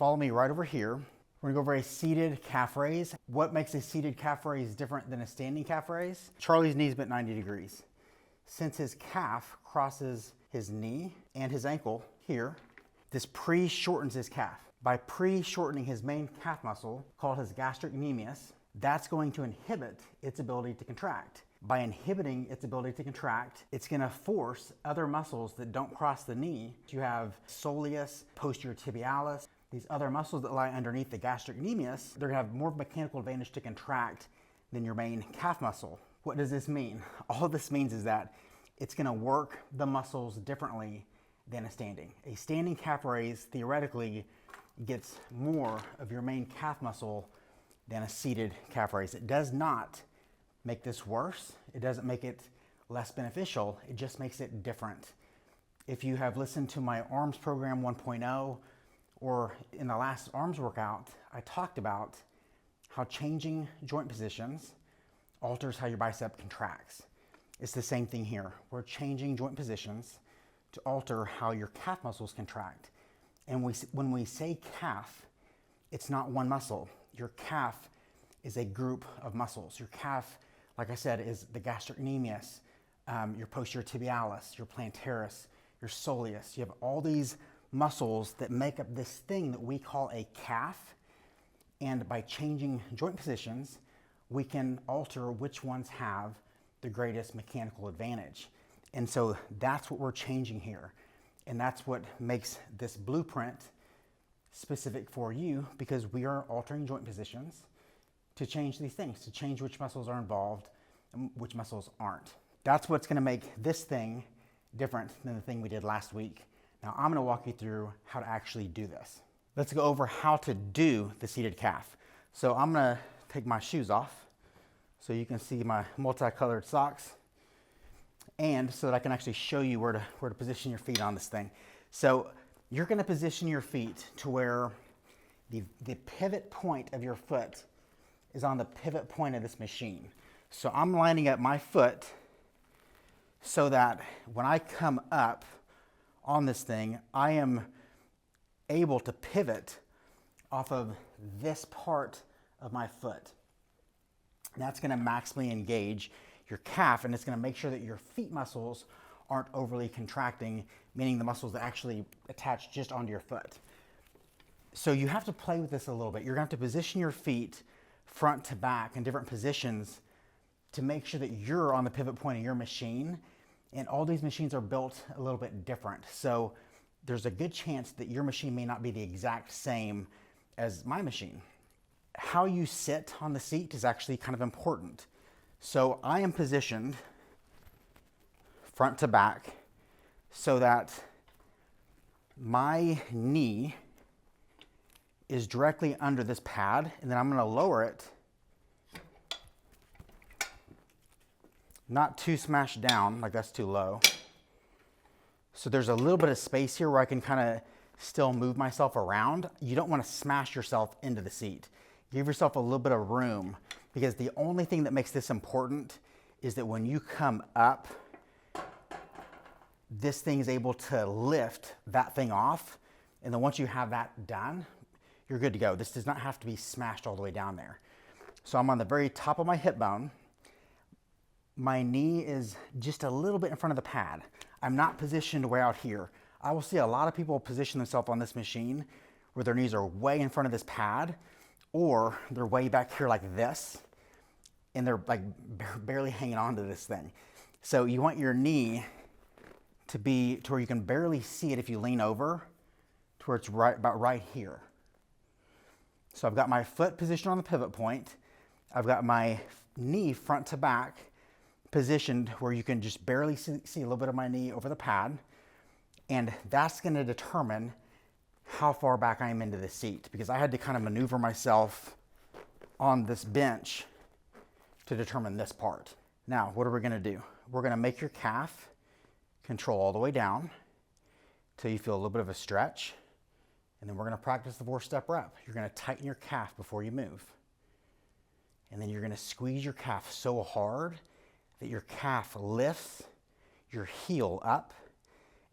follow me right over here. We're gonna go over a seated calf raise. What makes a seated calf raise different than a standing calf raise? Charlie's knee's bent 90 degrees. Since his calf crosses his knee and his ankle here, this pre-shortens his calf. By pre-shortening his main calf muscle, called his gastrocnemius, that's going to inhibit its ability to contract. By inhibiting its ability to contract, it's gonna force other muscles that don't cross the knee. You have soleus, posterior tibialis, these other muscles that lie underneath the gastrocnemius, they're gonna have more mechanical advantage to contract than your main calf muscle. What does this mean? All this means is that it's gonna work the muscles differently than a standing. A standing calf raise theoretically gets more of your main calf muscle than a seated calf raise. It does not make this worse. It doesn't make it less beneficial. It just makes it different. If you have listened to my ARMS program 1.0 or in the last ARMS workout, I talked about how changing joint positions alters how your bicep contracts. It's the same thing here. We're changing joint positions to alter how your calf muscles contract. And when we say calf, it's not one muscle. Your calf is a group of muscles. Your calf, like I said, is the gastrocnemius, your posterior tibialis, your plantaris, your soleus. You have all these muscles that make up this thing that we call a calf. And by changing joint positions, we can alter which ones have the greatest mechanical advantage. And so that's what we're changing here. And that's what makes this blueprint specific for you, because we are altering joint positions to change these things, to change which muscles are involved and which muscles aren't. That's what's gonna make this thing different than the thing we did last week. Now I'm gonna walk you through how to actually do this. Let's go over how to do the seated calf. So I'm gonna take my shoes off so you can see my multicolored socks, and so that I can actually show you where to position your feet on this thing. So you're gonna position your feet to where the pivot point of your foot is on the pivot point of this machine. So I'm lining up my foot so that when I come up on this thing, I am able to pivot off of this part of my foot. That's gonna maximally engage your calf, and it's gonna make sure that your feet muscles aren't overly contracting, meaning the muscles that actually attach just onto your foot. So you have to play with this a little bit. You're gonna have to position your feet front to back in different positions to make sure that you're on the pivot point of your machine. And all these machines are built a little bit different. So there's a good chance that your machine may not be the exact same as my machine. How you sit on the seat is actually kind of important. So I am positioned front to back so that my knee is directly under this pad, and then I'm gonna lower it, not too smashed down, like that's too low. So there's a little bit of space here where I can kind of still move myself around. You don't wanna smash yourself into the seat. Give yourself a little bit of room, because the only thing that makes this important is that when you come up, this thing is able to lift that thing off. And then once you have that done, you're good to go. This does not have to be smashed all the way down there. So I'm on the very top of my hip bone. My knee is just a little bit in front of the pad. I'm not positioned way out here. I will see a lot of people position themselves on this machine where their knees are way in front of this pad, or they're way back here like this, and they're like barely hanging on to this thing. So you want your knee to be to where you can barely see it if you lean over, to where it's about right here. So I've got my foot positioned on the pivot point. I've got my knee front to back positioned where you can just barely see a little bit of my knee over the pad. And that's gonna determine how far back I am into the seat, because I had to kind of maneuver myself on this bench to determine this part. Now, what are we gonna do? We're gonna make your calf control all the way down till you feel a little bit of a stretch. And then we're gonna practice the 4-step rep. You're gonna tighten your calf before you move. And then you're gonna squeeze your calf so hard that your calf lifts your heel up.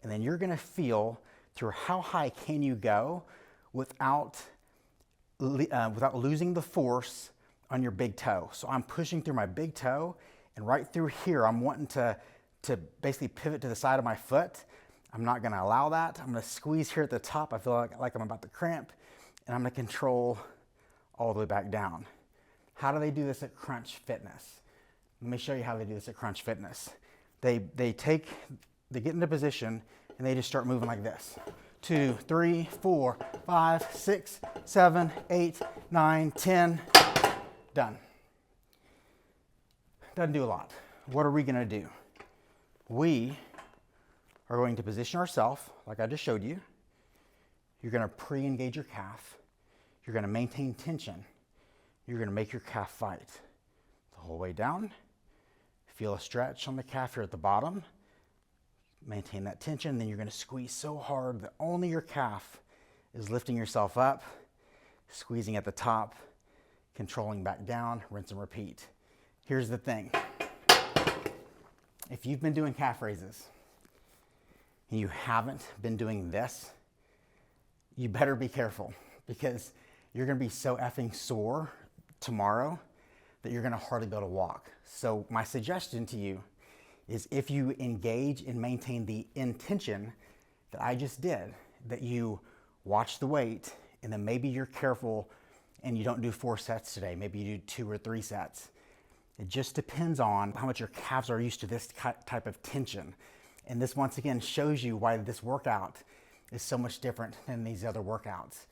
And then you're gonna feel through how high can you go without losing the force on your big toe. So I'm pushing through my big toe, and right through here, I'm wanting to basically pivot to the side of my foot. I'm not gonna allow that. I'm gonna squeeze here at the top. I feel like I'm about to cramp, and I'm gonna control all the way back down. How do they do this at Crunch Fitness? Let me show you how they do this at Crunch Fitness. They get into position, and they just start moving like this. 2, 3, 4, 5, 6, 7, 8, 9, 10, done. Doesn't do a lot. What are we gonna do? We are going to position ourselves, like I just showed you. You're gonna pre-engage your calf. You're gonna maintain tension. You're gonna make your calf fight. The whole way down. Feel a stretch on the calf here at the bottom. Maintain that tension, then you're gonna squeeze so hard that only your calf is lifting yourself up, squeezing at the top, controlling back down, rinse and repeat. Here's the thing. If you've been doing calf raises and you haven't been doing this, you better be careful, because you're gonna be so effing sore tomorrow that you're gonna hardly be able to walk. So my suggestion to you is, if you engage and maintain the intention that I just did, that you watch the weight, and then maybe you're careful and you don't do 4 sets today, maybe you do 2 or 3 sets. It just depends on how much your calves are used to this type of tension. And this once again shows you why this workout is so much different than these other workouts,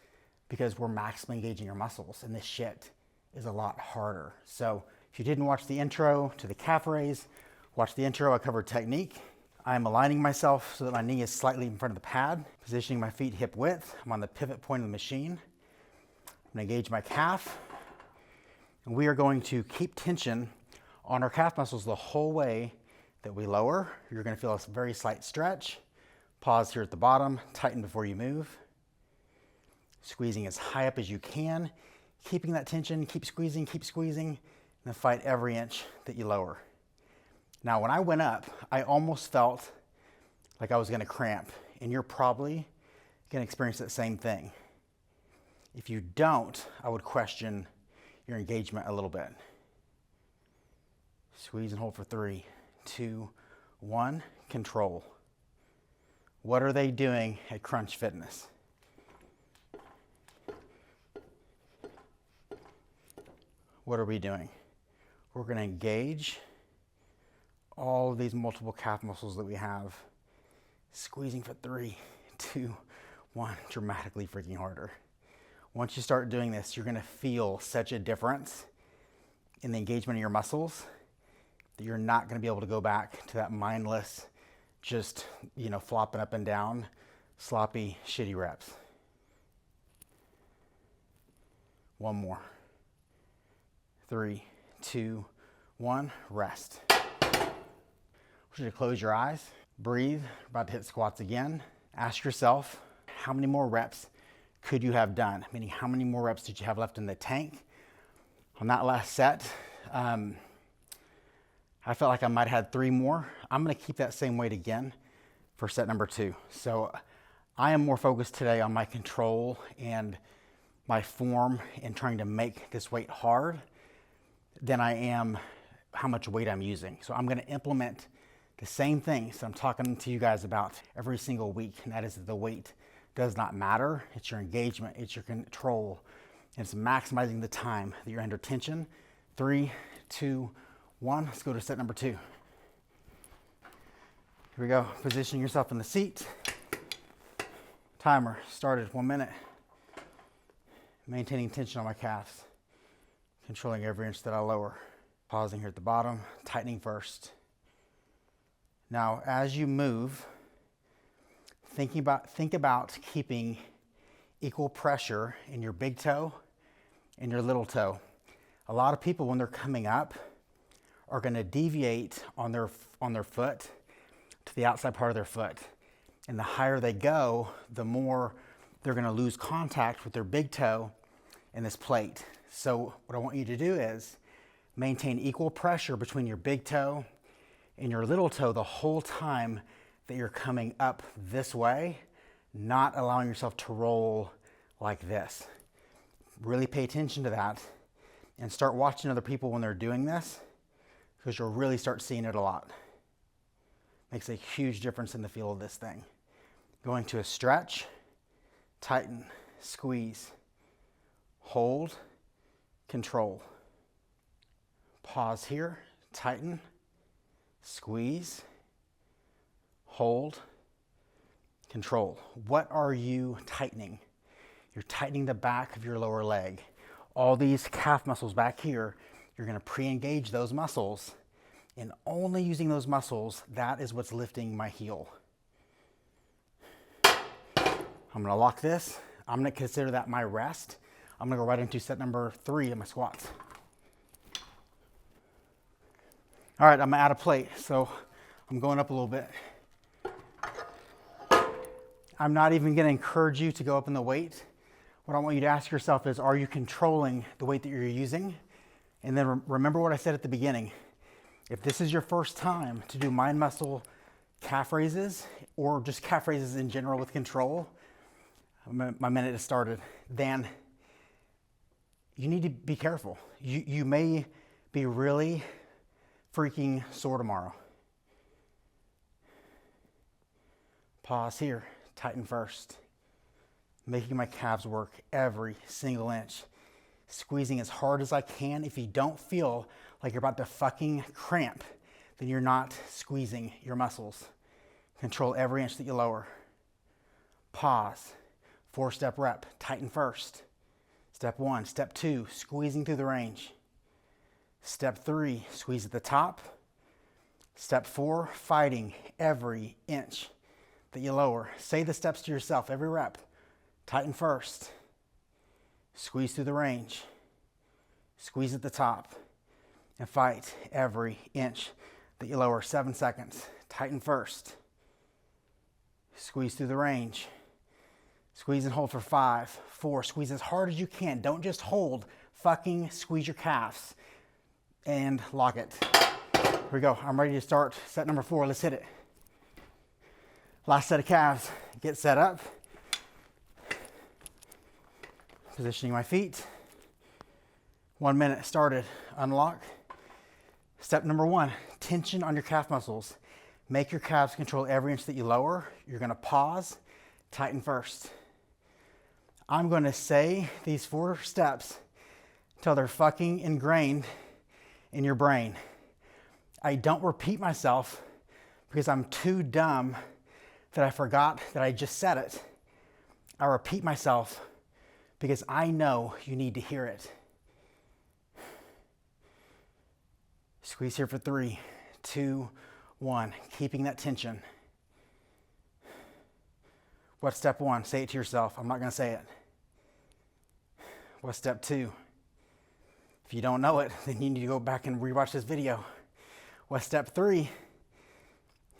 because we're maximally engaging your muscles, and this shit is a lot harder. So if you didn't watch the intro to the calf raise, watch the intro. I covered technique. I'm aligning myself so that my knee is slightly in front of the pad, positioning my feet hip width. I'm on the pivot point of the machine. I'm gonna engage my calf. And we are going to keep tension on our calf muscles the whole way that we lower. You're gonna feel a very slight stretch. Pause here at the bottom, tighten before you move. Squeezing as high up as you can, keeping that tension, keep squeezing, and then fight every inch that you lower. Now, when I went up, I almost felt like I was gonna cramp, and you're probably gonna experience that same thing. If you don't, I would question your engagement a little bit. Squeeze and hold for 3, 2, 1, control. What are they doing at Crunch Fitness? What are we doing? We're gonna engage all of these multiple calf muscles that we have, squeezing for 3, 2, 1, dramatically freaking harder. Once you start doing this, you're gonna feel such a difference in the engagement of your muscles that you're not gonna be able to go back to that mindless, just, flopping up and down, sloppy, shitty reps. One more. 3, 2, 1, rest. I want you to close your eyes, breathe. We're about to hit squats again. Ask yourself, how many more reps could you have done? Meaning, how many more reps did you have left in the tank? On that last set, I felt like I might have had 3 more. I'm gonna keep that same weight again for set number 2. So I am more focused today on my control and my form and trying to make this weight hard than I am how much weight I'm using. So I'm gonna implement the same things I'm talking to you guys about every single week, and that is that the weight does not matter. It's your engagement, it's your control, and it's maximizing the time that you're under tension. 3, 2, 1, let's go to set number 2. Here we go, positioning yourself in the seat. Timer started, 1 minute. Maintaining tension on my calves, controlling every inch that I lower. Pausing here at the bottom, tightening first. Now, as you move, think about keeping equal pressure in your big toe and your little toe. A lot of people, when they're coming up, are gonna deviate on their foot to the outside part of their foot. And the higher they go, the more they're gonna lose contact with their big toe and this plate. So what I want you to do is maintain equal pressure between your big toe and your little toe the whole time that you're coming up this way, not allowing yourself to roll like this. Really pay attention to that and start watching other people when they're doing this, because you'll really start seeing it a lot. Makes a huge difference in the feel of this thing. Going to a stretch, tighten, squeeze, hold, control. Pause here, tighten, squeeze, hold, control. What are you tightening? You're tightening the back of your lower leg. All these calf muscles back here, you're going to pre-engage those muscles, and only using those muscles, that is what's lifting my heel. I'm going to lock this. I'm going to consider that my rest. I'm going to go right into set number 3 of my squats. All right, I'm going to add a plate, so I'm going up a little bit. I'm not even going to encourage you to go up in the weight. What I want you to ask yourself is, are you controlling the weight that you're using? And then remember what I said at the beginning. If this is your first time to do mind muscle calf raises, or just calf raises in general with control, my minute has started, then you need to be careful. You may be really freaking sore tomorrow. Pause here, tighten first. Making my calves work every single inch. Squeezing as hard as I can. If you don't feel like you're about to fucking cramp, then you're not squeezing your muscles. Control every inch that you lower. Pause. 4-step rep, tighten first. Step 1, step 2, squeezing through the range. Step 3, squeeze at the top. Step 4, fighting every inch that you lower. Say the steps to yourself every rep. Tighten first, squeeze through the range, squeeze at the top, and fight every inch that you lower. 7 seconds. Tighten first, squeeze through the range, squeeze and hold for 5, 4, squeeze as hard as you can. Don't just hold, fucking squeeze your calves, and lock it. Here we go. I'm ready to start set number 4. Let's hit it. Last set of calves. Get set up. Positioning my feet. 1 minute started. Unlock. Step number 1, tension on your calf muscles. Make your calves control every inch that you lower. You're going to pause, tighten first. I'm going to say these 4 steps until they're fucking ingrained in your brain. I don't repeat myself because I'm too dumb that I forgot that I just said it. I repeat myself because I know you need to hear it. Squeeze here for 3, 2, 1. Keeping that tension. What's step 1? Say it to yourself. I'm not going to say it. What's step 2? If you don't know it, then you need to go back and rewatch this video. What's step 3?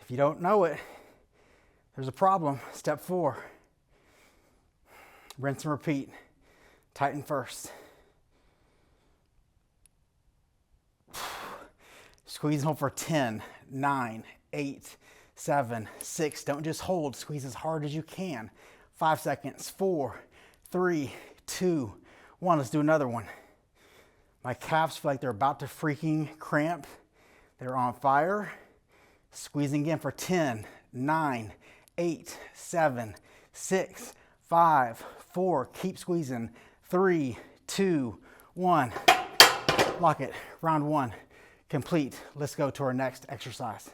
If you don't know it, there's a problem. Step 4. Rinse and repeat. Tighten first. Squeeze and hold for 10, 9, 8, 7, 6. Don't just hold. Squeeze as hard as you can. 5 seconds. 4, 3, 2, 1. Let's do another one. My calves feel like they're about to freaking cramp. They're on fire. Squeezing again for 10, 9, 8, 7, 6, 5, 4. Keep squeezing. 3, 2, 1. Lock it. Round 1 complete. Let's go to our next exercise.